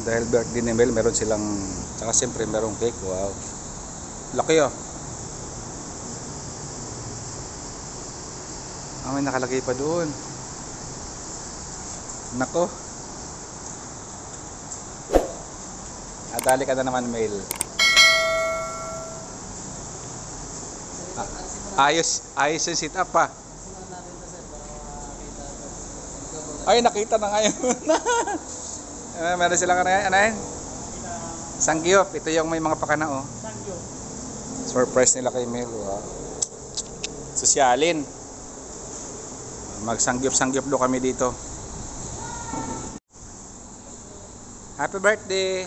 Dahil birthday ni Mel, meron silang, tsaka siyempre merong cake. Wow, laki oh. May nakalagay pa doon. Nako. Dali ka na naman, Mel. Ayos yung sit up pa. Ay, nakita na ngayon. Meron silang ano yan? Sangyup. Ito yung may mga pakana, oh. Surprise nila kay Mel. Wow. Sosyalin. Magsangyup-sangyup do kami dito. Happy birthday.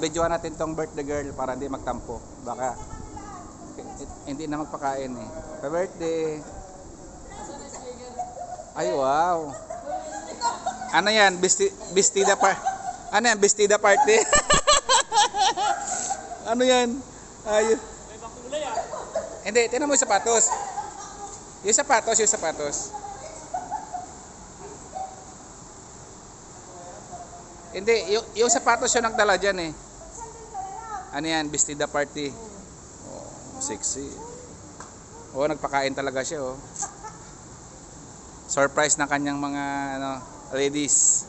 Videoan natin tong birthday girl para hindi magtampo. Baka hindi na magpakain eh. Happy birthday. Ay, wow. Ano yan? Bestida ano yan? Bestida party? Ano yan? Ay. Hindi, tingnan mo yung sapatos. Yung sapatos. Hindi, yung sapatos yung nagdala dyan eh. Ano yan? Bestida party. Oh, sexy. Oh, nagpakain talaga siya oh. Surprise ng kanyang mga ladies.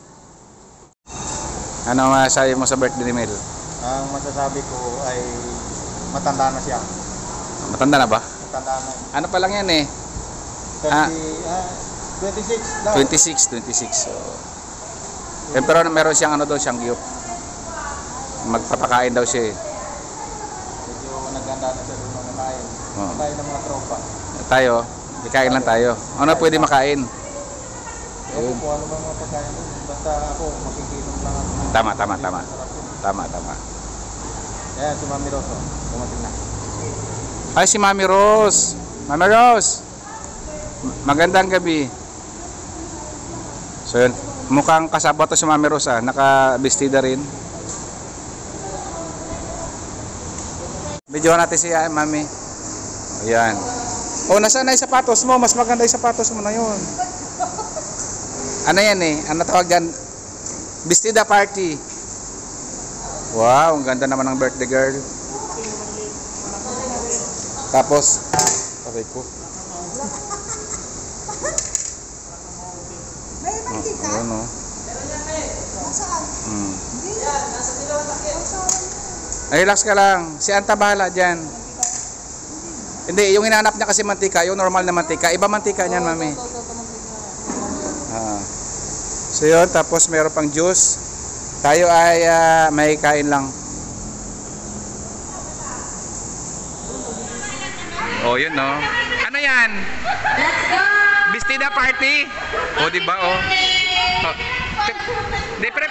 Ano masasabi mo sa birthday ni Mel? Ang masasabi ko ay matanda na siya. Matanda na ba? Matanda na. Ano pa lang yan eh? 26 daw. 26. So, pero meron siyang doon, siyang giyop. Magpapakain daw siya eh. Medyo naganda na siya doon makain. Tayo ng mga tropa. Tayo, ikain lang tayo. Ano pwede makain? Ewan ko ano bang mga pagkain doon. Basta ako makikinom lang ako. Tama. Ayan, si Mami Rose. Dumating na. Ay, si Mami Rose. Mami Rose. Magandang gabi. So yun, mukhang kasaba to si Mami Rose ah. Naka-bestida rin. Videoan natin siya, Mami. Ayan. Oh, nasaan na yung sapatos mo? Mas maganda yung sapatos mo na yun. Ano yan eh? Ano tawag dyan? Bestida party. Wow, ang ganda naman ng birthday girl. Tapos, okay ko. Ayun o. Relax ka lang. Si Anta bahala dyan. Hindi, yung hinahanap niya kasi mantika, yung normal na mantika. Iba mantika niyan, Mami. So yun, tapos meron pang juice. Tayo ay may kain lang. Oh, yun no. Ano yan? Let's go! Bestida party? O, diba oh. Di, pero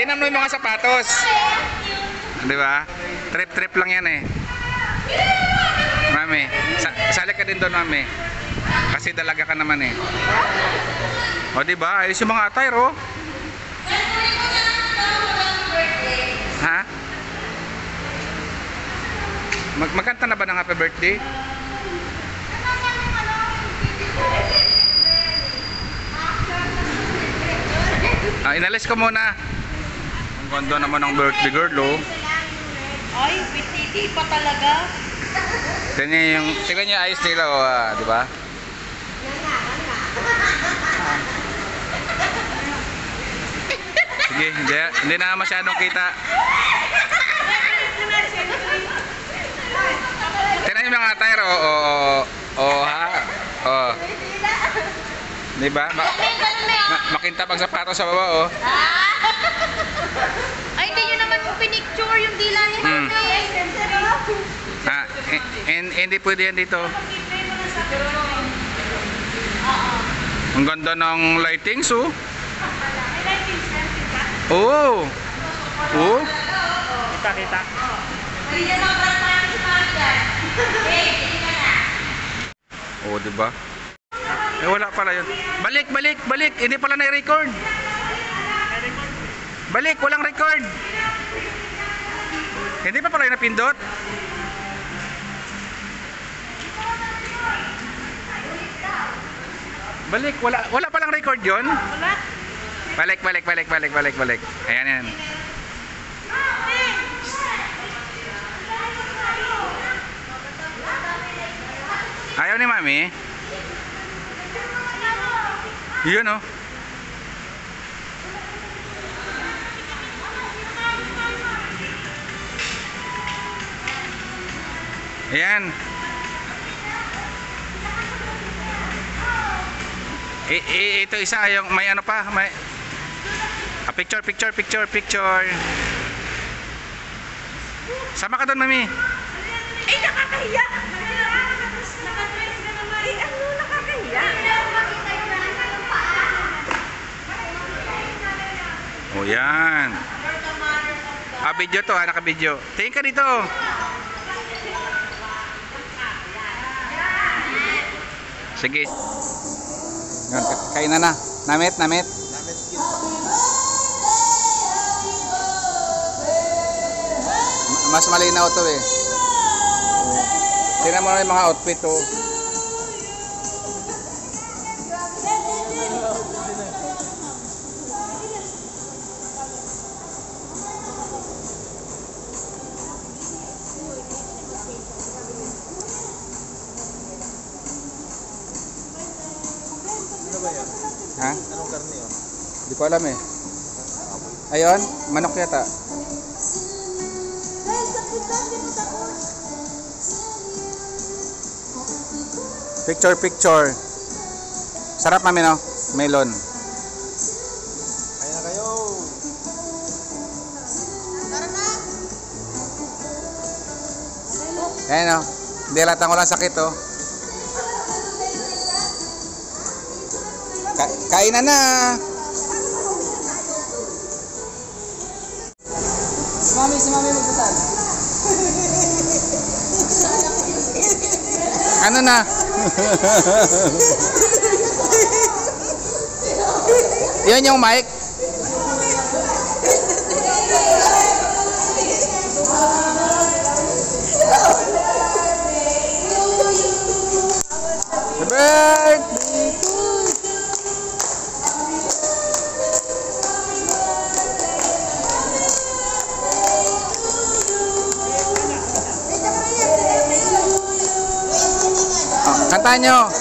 tingnan mo yung mga sapatos. Diba? Trip lang yan eh. Mami, sali ka din doon, Mami. Kasi dalaga ka naman eh. O, diba? Ayos yung mga attire oh. Ha? Magkanta na ba ng happy birthday? Inalis ko muna. Ang ganda naman ng birthday girl oh. Ay, pititi pa talaga. Tingnan yung ayos nila oh, di ba? Sige, hindi na masyadong kita. Tingnan yung mga attire oh, ha? Oh. Di ba? Makintabang sapatos sa baba oh. Ay, hindi nyo naman po pinicture yung dila ni Mami. Hindi pwede yan dito. Ang ganda ng lightings oh. Oh. Oh. Kita. Oh, di ba? Wala pala yun. Balik. Hindi pala na-record. Balik, walang record. Hindi pa pala yung napindot. Balik, wala palang Walang record yun? Wala. Balik. Ayan, yan. Ayaw ni Mami? Yun, oh. Ayan. Ito isa yung may ano pa, may picture. Sama ka doon, Mami. Ay, nakakahiya! Nakatrace ka naman. Ay, ano, nakakahiya? O yan. Video to, naka-video. Tingin ka dito. Sige. Yan, kain na. Namit. Namin skin pa. Mas malinaw to eh. Tingnan mo na yung mga outfit to. Ano ba yan? Ha? Anong karne yun? Hindi ko alam eh. Ayun, manok yata. Picture. Sarap, Mami, no? Melon. Kaya na kayo. Ayan, no? Dilatan ko lang sakit, oh. Kainan na. Si Mami magsasan. Ano na? Yan yung mic. Birthday to you. Kantahan nyo.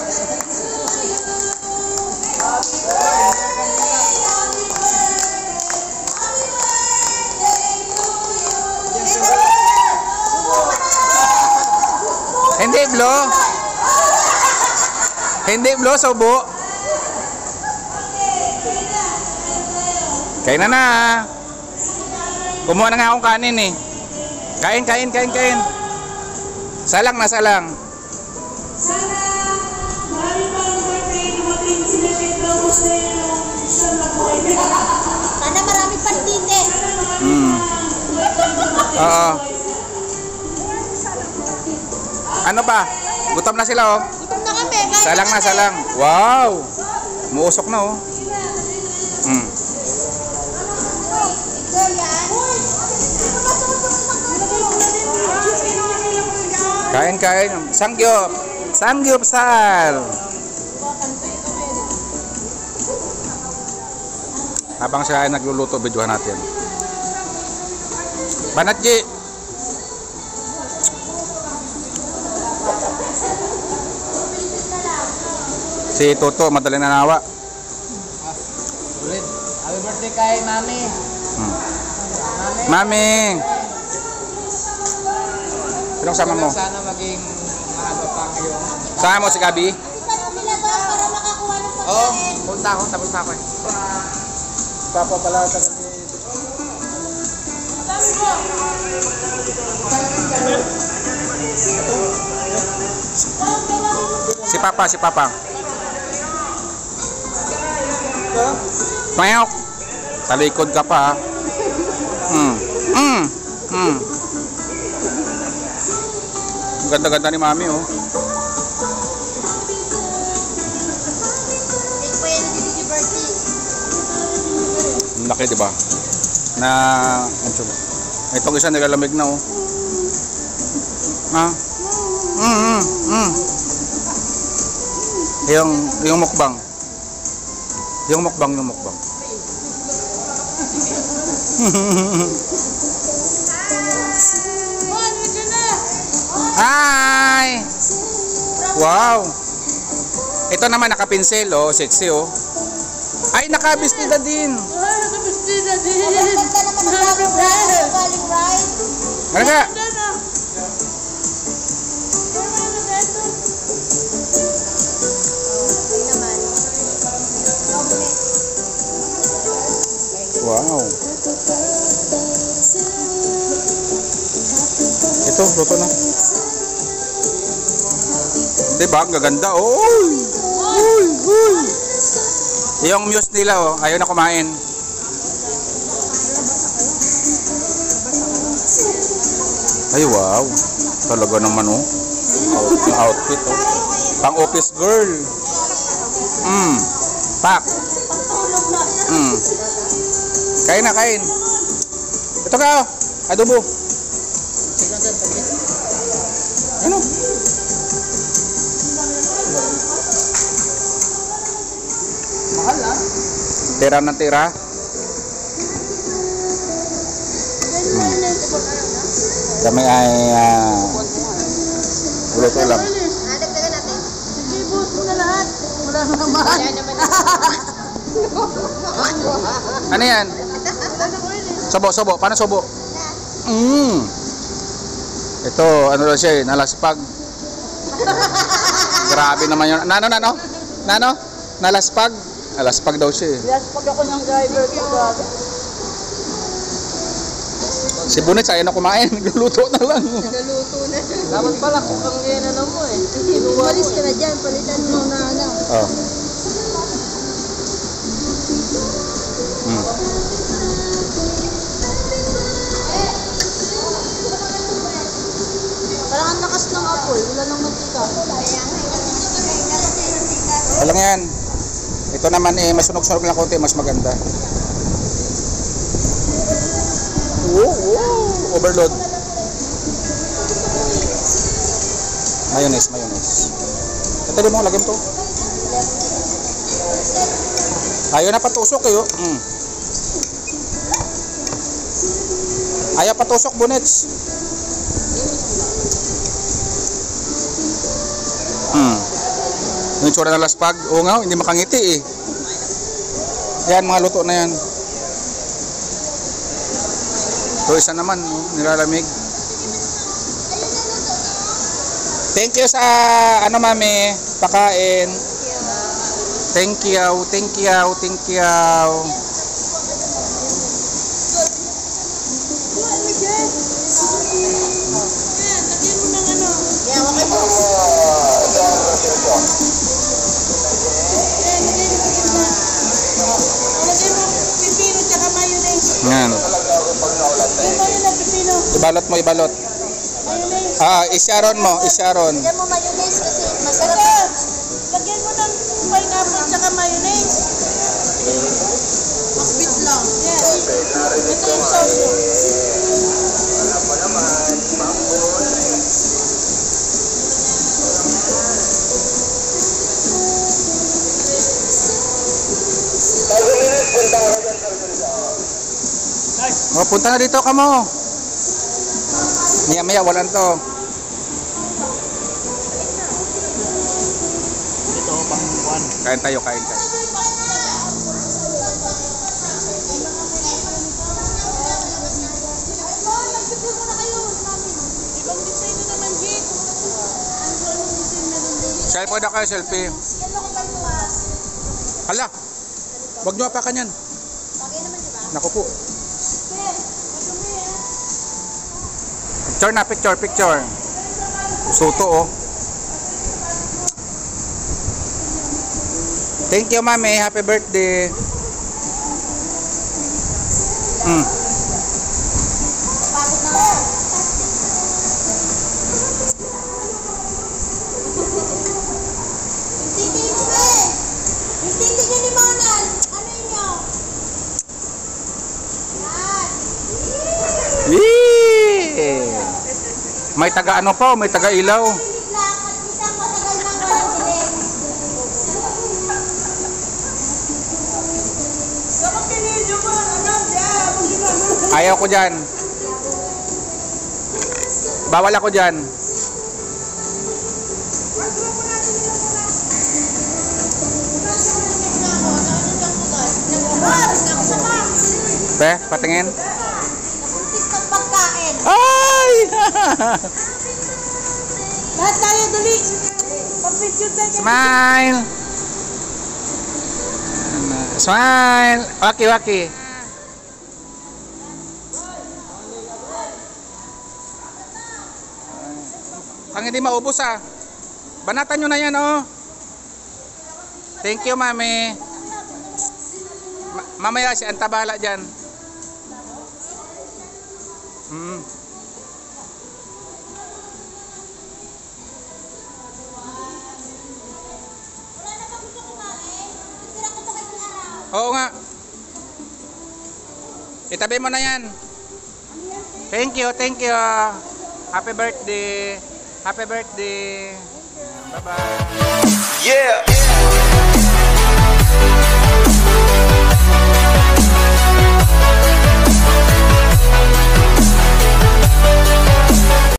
Hindi blo, subo. Kain na. Kumuha na nga akong kanin eh. Kain. Salang. Sana maraming pang birthday dumating sila Pedro Jose sa Mabuhay. Sana maraming partite. Oo. Ano pa? Gutom na sila oh. Gutom na kami. Salang. Wow. Muusok na oh. Kain. Samgyup sal. Habang siya ay nagluluto, videohan natin. Banatji. Si Toto, madaling nanawa. Ulit. Happy birthday kay Mami. Mami. Anong sama mo? Sana maging mahaba pa kayo. Sama mo si Gabi? Para makakuha ng Oo, punta ako. Tapos na ako eh. Papa pala sa kami. Si Papa. Mayok. Sa likod ka pa. Ganda-ganda ni Mami oh. Laki diba? Na itong isa nilalamig na oh. Yung mukbang. Yung mukbang, yung mukbang. Hi! Wow! Ito naman nakapinsel, oh. Sexy, oh. Ay, nakabistida din. Ganda naman ang galing ride. Galing ride. Ano ka? Ay naman. Wow. Ito, luto na. Diba? Ang gaganda. Uy! Uy! Uy! Yung muse nila, oh. Ayaw na kumain. Ay, wow. Talaga naman, oh. Yung outfit, oh. Pang office girl. Pak. Kain na, kain. Ito ka, oh. Adobo. Ano? Mahal ah. Tira na tira. Kami ay luto lang. Dagdagan natin. Ibus mo na lahat. Wala naman. Wala naman. Ano yan? Sobo, sobo. Paano sobo? Ito, ano daw siya eh, nalaspag. Grabe naman yun. Nano? Nalaspag? Nalaspag daw siya eh. Yes, pag ako ng driver ko, gabi. Si Bunets ayaw na kumain, nagluluto na lang. Naluto na. Dapat pala kung kang ano mo eh. Umalis ka na dyan. Palitan mo na ano. Oh. Parang ang lakas ng apoy. Wala nang mantika. Walang yan. Ito naman eh, masunog-sunog lang konti, mas maganda. Overload. Mayonnaise, mayonnaise. Ito din mo, lagyan to. Ayaw na patusok eh. Ayaw patusok, Bunets. Yung tsura na laspag. Oo nga, hindi makangiti eh. Yan, mga luto na yan. Ito isa naman, nilalamig. Thank you sa ano mami, pakain. Thank you, thank you, thank you. Yeah, okay po. Pipino tsaka mayonnaise. Yan. Pipino. Ibalot mo, ibalot. Isyaron mo, isyaron. Lagyan mo mayonnaise kasi masarap. Lagyan mo ng pineapple tsaka mayonnaise. Makbit lang. Yes. Ito yung sauce. Oh, punta na dito ka mo. Maya-maya, walang to. Ito, pang one. Kain tayo, kain tayo. Ibang design na naman, Jake. Selfie na kayo, selfie. Hala, wag nyo apakan yan. Okay naman, di ba? Naku po. Picture na, picture, picture. Suto, oh. Thank you, mami. Happy birthday. Pagod na ako. Intindi mo ba eh? Intindi niyo ni Manan. Ano inyo? Yan. Yee! May taga ano pa, may taga ilaw. Bigla, at isang matagal nang walang dilim. Ayaw ko dyan. Bawal ako dyan. Be, patingin. Nakuntis ng pagkain. Ay! Lahat tayo dali. Papicture tayo. Smile! Smile! Waki-waki. Ang hindi maubos ah. Banatan nyo na yan oh. Thank you mami. Mamaya si Antabala dyan. Wala na ba gusto kumain? Tira ko to kay araw. Oo nga. Itabi mo na yan. Thank you, thank you. Happy birthday. Happy birthday. Bye-bye. Yeah.